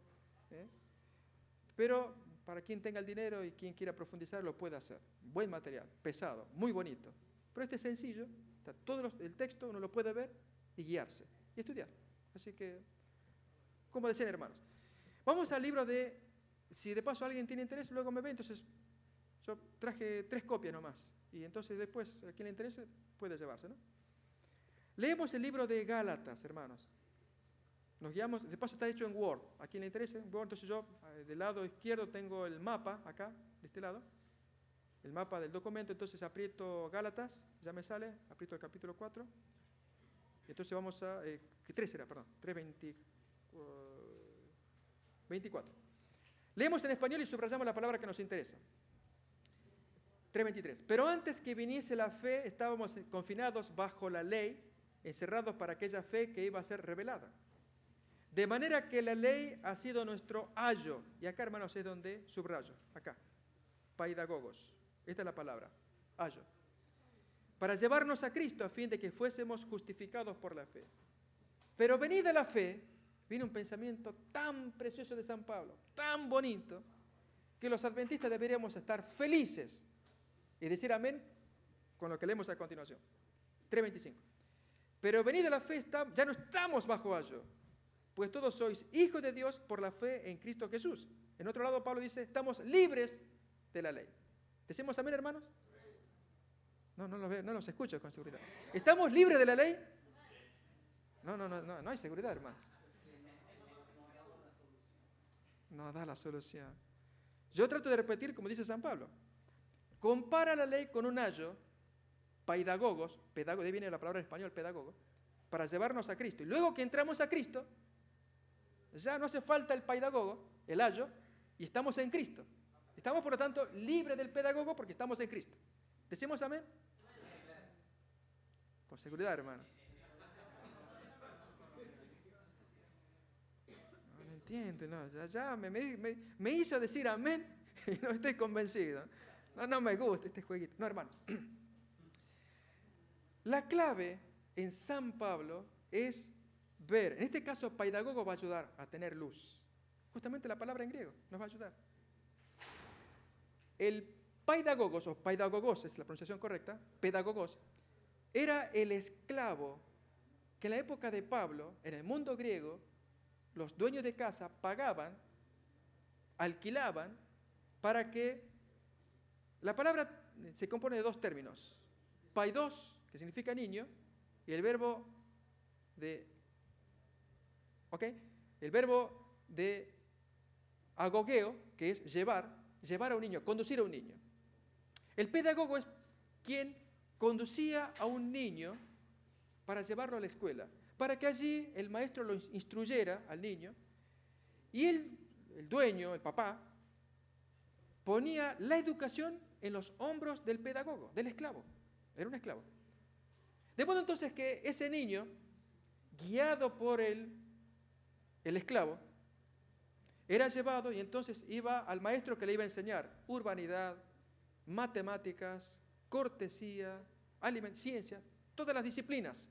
pero para quien tenga el dinero y quien quiera profundizar lo puede hacer. Buen material, pesado, muy bonito. Pero este es sencillo, está todo el texto, uno lo puede ver y guiarse y estudiar. Así que, como decían hermanos, vamos al libro de, si de paso alguien tiene interés, luego me ve, entonces yo traje 3 copias nomás. Y entonces después, a quien le interese, puede llevarse, ¿no? Leemos el libro de Gálatas, hermanos. Nos guiamos, de paso está hecho en Word. A quien le interese, en Word, entonces yo del lado izquierdo tengo el mapa, acá, de este lado, el mapa del documento, entonces aprieto Gálatas, ya me sale, aprieto el capítulo 4, y entonces vamos a, 3 era, perdón, 24. Leemos en español y subrayamos la palabra que nos interesa. 3:23. Pero antes que viniese la fe, estábamos confinados bajo la ley, encerrados para aquella fe que iba a ser revelada. De manera que la ley ha sido nuestro ayo. Y acá, hermanos, es donde subrayo. Acá. Paidagogos. Esta es la palabra. Ayo. Para llevarnos a Cristo a fin de que fuésemos justificados por la fe. Pero venida la fe, viene un pensamiento tan precioso de San Pablo, tan bonito, que los adventistas deberíamos estar felices y decir amén con lo que leemos a continuación. 3:25. Pero venida la fe, ya no estamos bajo ayo, pues todos sois hijos de Dios por la fe en Cristo Jesús. En otro lado, Pablo dice, estamos libres de la ley. ¿Decimos amén, hermanos? No los escucho con seguridad. ¿Estamos libres de la ley? No hay seguridad, hermanos. no da la solución. Yo trato de repetir como dice San Pablo. Compara la ley con un ayo, paidagogos, de ahí viene la palabra en español, pedagogo, para llevarnos a Cristo. Y luego que entramos a Cristo, ya no hace falta el paidagogo, el ayo, y estamos en Cristo. Estamos, por lo tanto, libres del pedagogo porque estamos en Cristo. ¿Decimos amén? Con seguridad, hermano. No entiendo, no, ya me hizo decir amén y no estoy convencido. No me gusta este jueguito. No, hermanos. La clave en San Pablo es ver, en este caso, paidagogo va a ayudar a tener luz. Justamente la palabra en griego nos va a ayudar. El paidagogos, o paidagogos es la pronunciación correcta, pedagogos, era el esclavo que en la época de Pablo, en el mundo griego, los dueños de casa pagaban, alquilaban, para que, la palabra se compone de dos términos, paidos, que significa niño, y el verbo de, el verbo de agogeo, que es llevar a un niño, conducir a un niño. El pedagogo es quien conducía a un niño para llevarlo a la escuela, para que allí el maestro lo instruyera al niño, y el dueño, el papá, ponía la educación en los hombros del pedagogo, del esclavo. Era un esclavo. De modo entonces que ese niño, guiado por el esclavo, era llevado y entonces iba al maestro que le iba a enseñar urbanidad, matemáticas, cortesía, ciencia, todas las disciplinas.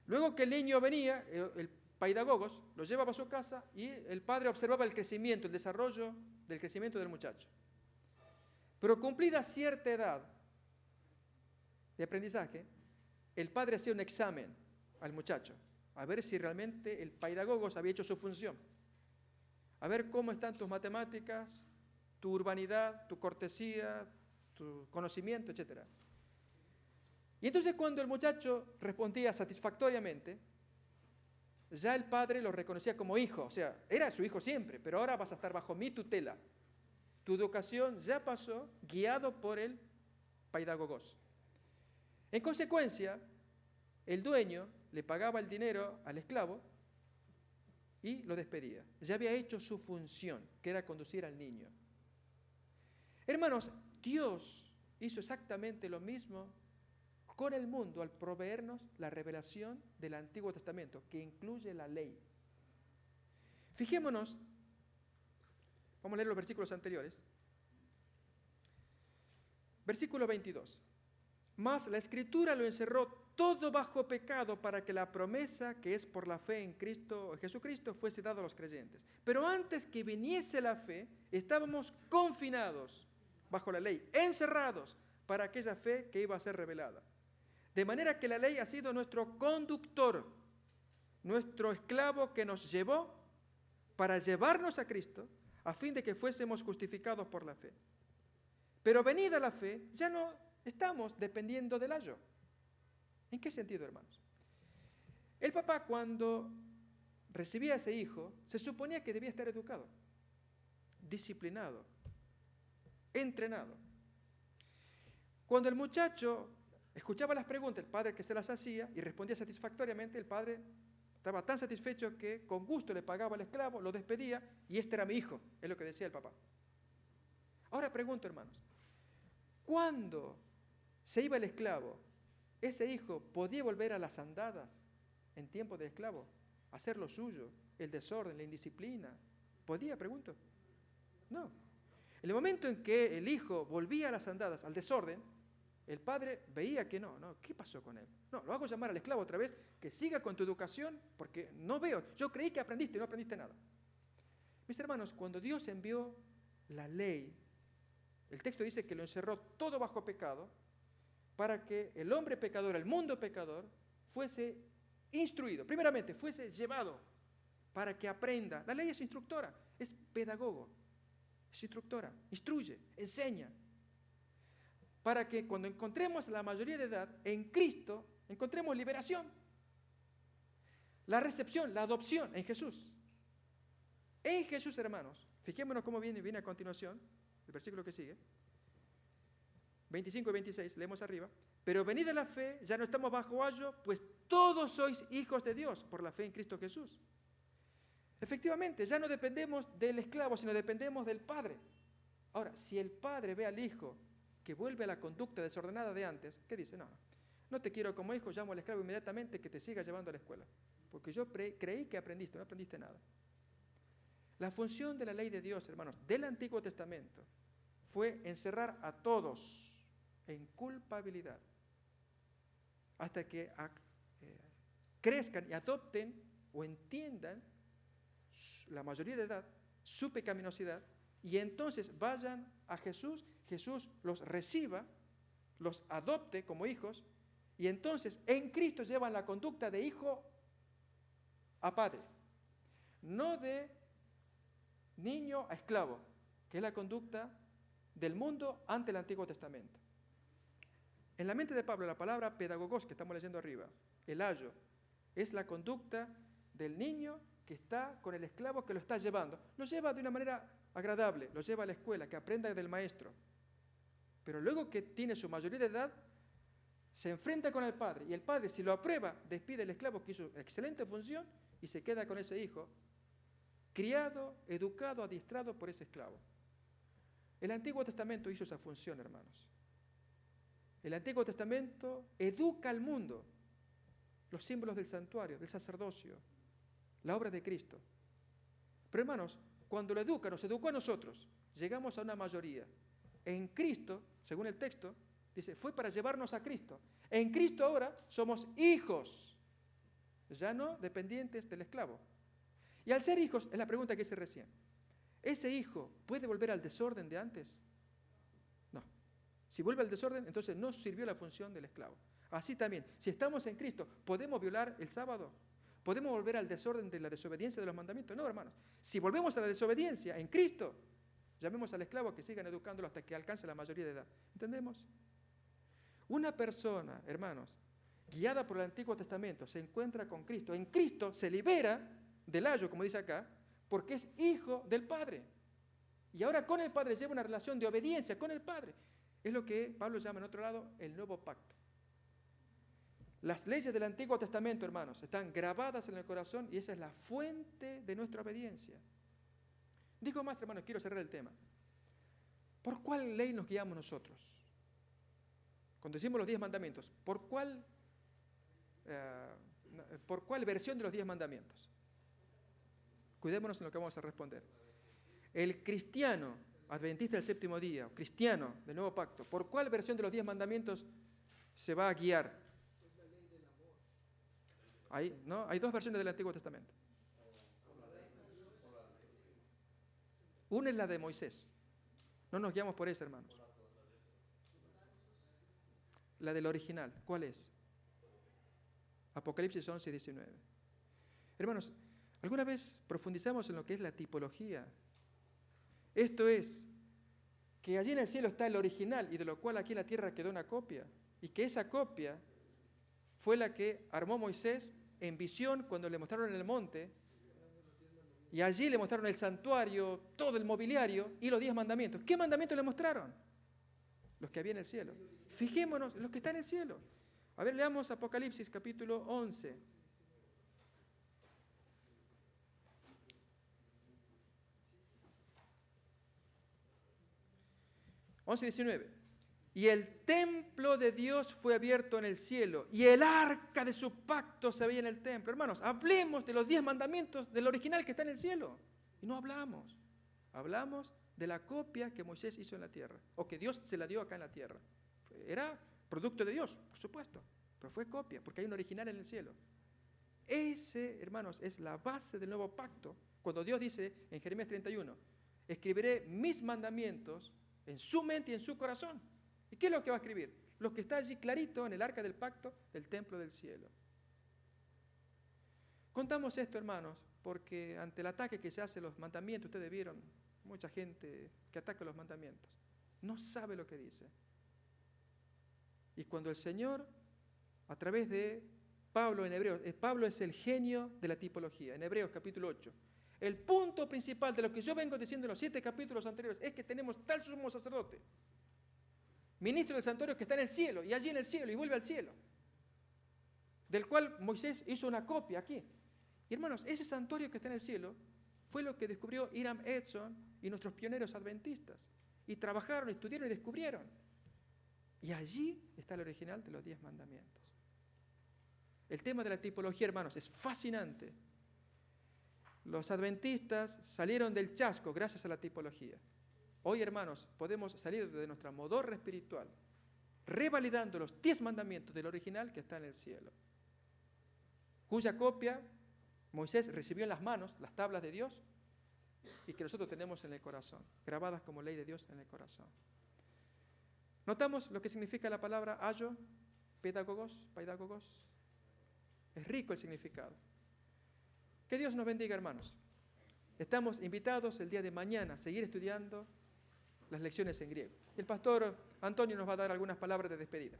Luego que el niño venía, el paidagogos lo llevaba a su casa y el padre observaba el crecimiento, el desarrollo del crecimiento del muchacho. Pero cumplida cierta edad de aprendizaje, el padre hacía un examen al muchacho, a ver si realmente el paidagogos había hecho su función. A ver cómo están tus matemáticas, tu urbanidad, tu cortesía, tu conocimiento, etc. Y entonces cuando el muchacho respondía satisfactoriamente, ya el padre lo reconocía como hijo, o sea, era su hijo siempre, pero ahora vas a estar bajo mi tutela. Tu educación ya pasó guiado por el paidagogos. En consecuencia, el dueño le pagaba el dinero al esclavo y lo despedía. Ya había hecho su función, que era conducir al niño. Hermanos, Dios hizo exactamente lo mismo con el mundo al proveernos la revelación del Antiguo Testamento, que incluye la ley. Fijémonos, vamos a leer los versículos anteriores. Versículo 22. Mas la Escritura lo encerró todo bajo pecado para que la promesa que es por la fe en Cristo, Jesucristo, fuese dada a los creyentes. Pero antes que viniese la fe, estábamos confinados bajo la ley, encerrados para aquella fe que iba a ser revelada. De manera que la ley ha sido nuestro conductor, nuestro esclavo que nos llevó para llevarnos a Cristo, a fin de que fuésemos justificados por la fe. Pero venida la fe, ya no estamos dependiendo del ayo. ¿En qué sentido, hermanos? El papá, cuando recibía a ese hijo, se suponía que debía estar educado, disciplinado, entrenado. Cuando el muchacho escuchaba las preguntas, el padre que se las hacía y respondía satisfactoriamente, el padre estaba tan satisfecho que con gusto le pagaba al esclavo, lo despedía y este era mi hijo, es lo que decía el papá. Ahora pregunto, hermanos, ¿cuándo se iba el esclavo, ese hijo podía volver a las andadas en tiempo de esclavo, hacer lo suyo, el desorden, la indisciplina? ¿Podía, pregunto? No. En el momento en que el hijo volvía a las andadas, al desorden, el padre veía que no, ¿qué pasó con él? No, lo hago llamar al esclavo otra vez, que siga con tu educación, porque no veo, yo creí que aprendiste y no aprendiste nada. Mis hermanos, cuando Dios envió la ley, el texto dice que lo encerró todo bajo pecado, para que el hombre pecador, el mundo pecador, fuese instruido, primeramente fuese llevado para que aprenda. La ley es instructora, es pedagogo, es instructora, instruye, enseña, para que cuando encontremos la mayoría de edad en Cristo, encontremos liberación, la recepción, la adopción en Jesús. En Jesús, hermanos. Fijémonos cómo viene a continuación, el versículo que sigue. 25 y 26, leemos arriba. Pero venida la fe, ya no estamos bajo ayo, pues todos sois hijos de Dios por la fe en Cristo Jesús. Efectivamente, ya no dependemos del esclavo, sino dependemos del Padre. Ahora, si el Padre ve al Hijo que vuelve a la conducta desordenada de antes, ¿qué dice? No te quiero como hijo, llamo al esclavo inmediatamente que te siga llevando a la escuela. Porque yo creí que aprendiste, no aprendiste nada. La función de la ley de Dios, hermanos, del Antiguo Testamento, fue encerrar a todos en culpabilidad hasta que crezcan y adopten o entiendan la mayoría de edad su pecaminosidad y entonces vayan a Jesús, Jesús los reciba, los adopte como hijos y entonces en Cristo llevan la conducta de hijo a padre, no de niño a esclavo, que es la conducta del mundo ante el Antiguo Testamento. En la mente de Pablo, la palabra pedagogos que estamos leyendo arriba, el ayo, es la conducta del niño que está con el esclavo que lo está llevando. Lo lleva de una manera agradable, lo lleva a la escuela, que aprenda del maestro. Pero luego que tiene su mayoría de edad, se enfrenta con el padre. Y el padre, si lo aprueba, despide al esclavo que hizo excelente función y se queda con ese hijo, criado, educado, adiestrado por ese esclavo. El Antiguo Testamento hizo esa función, hermanos. El Antiguo Testamento educa al mundo, los símbolos del santuario, del sacerdocio, la obra de Cristo. Pero hermanos, cuando lo educa, nos educó a nosotros, llegamos a una mayoría. En Cristo, según el texto, dice, fue para llevarnos a Cristo. En Cristo ahora somos hijos, ya no dependientes del esclavo. Y al ser hijos, es la pregunta que hice recién, ¿ese hijo puede volver al desorden de antes? No. Si vuelve al desorden, entonces no sirvió la función del esclavo. Así también, si estamos en Cristo, ¿podemos violar el sábado? ¿Podemos volver al desorden de la desobediencia de los mandamientos? No, hermanos. Si volvemos a la desobediencia en Cristo, llamemos al esclavo a que sigan educándolo hasta que alcance la mayoría de edad. ¿Entendemos? Una persona, hermanos, guiada por el Antiguo Testamento, se encuentra con Cristo. En Cristo se libera del ayo, como dice acá, porque es hijo del Padre. Y ahora con el Padre lleva una relación de obediencia con el Padre. Es lo que Pablo llama en otro lado el nuevo pacto. Las leyes del Antiguo Testamento, hermanos, están grabadas en el corazón y esa es la fuente de nuestra obediencia. Digo más, hermanos, quiero cerrar el tema. ¿Por cuál ley nos guiamos nosotros? Cuando decimos los 10 mandamientos, ¿por cuál versión de los 10 mandamientos? Cuidémonos en lo que vamos a responder. El cristiano adventista del séptimo día, cristiano del nuevo pacto, ¿por cuál versión de los 10 mandamientos se va a guiar? Hay dos versiones del Antiguo Testamento. Una es la de Moisés. No nos guiamos por esa, hermanos. La del original, ¿cuál es? Apocalipsis 11 y 19. Hermanos, ¿alguna vez profundizamos en lo que es la tipología? Esto es, que allí en el cielo está el original y de lo cual aquí en la tierra quedó una copia. Y que esa copia fue la que armó Moisés en visión cuando le mostraron en el monte. Y allí le mostraron el santuario, todo el mobiliario y los 10 mandamientos. ¿Qué mandamientos le mostraron? Los que había en el cielo. Fijémonos en los que están en el cielo. A ver, leamos Apocalipsis capítulo 11. Once y 19. Y el templo de Dios fue abierto en el cielo, y el arca de su pacto se veía en el templo. Hermanos, hablemos de los 10 mandamientos del original que está en el cielo. Y no hablamos. Hablamos de la copia que Moisés hizo en la tierra, o que Dios se la dio acá en la tierra. Era producto de Dios, por supuesto, pero fue copia, porque hay un original en el cielo. Ese, hermanos, es la base del nuevo pacto. Cuando Dios dice en Jeremías 31, escribiré mis mandamientos en su mente y en su corazón. ¿Y qué es lo que va a escribir? Lo que está allí clarito en el arca del pacto del templo del cielo. Contamos esto, hermanos, porque ante el ataque que se hace a los mandamientos, ustedes vieron mucha gente que ataca los mandamientos. No sabe lo que dice. Y cuando el Señor, a través de Pablo en Hebreos, Pablo es el genio de la tipología, en Hebreos capítulo 8, El punto principal de lo que yo vengo diciendo en los 7 capítulos anteriores es que tenemos tal sumo sacerdote, ministro del santuario, que está en el cielo, y allí en el cielo, y vuelve al cielo, del cual Moisés hizo una copia aquí. Y hermanos, ese santuario que está en el cielo fue lo que descubrió Hiram Edson y nuestros pioneros adventistas. Y trabajaron, estudiaron y descubrieron. Y allí está el original de los 10 mandamientos. El tema de la tipología, hermanos, es fascinante. Los adventistas salieron del chasco gracias a la tipología. Hoy, hermanos, podemos salir de nuestra modorra espiritual revalidando los 10 mandamientos del original que está en el cielo, cuya copia Moisés recibió en las manos, las tablas de Dios, y que nosotros tenemos en el corazón, grabadas como ley de Dios en el corazón. ¿Notamos lo que significa la palabra ayo, pedagogos? Es rico el significado. Que Dios nos bendiga, hermanos. Estamos invitados el día de mañana a seguir estudiando las lecciones en griego. El pastor Antonio nos va a dar algunas palabras de despedida.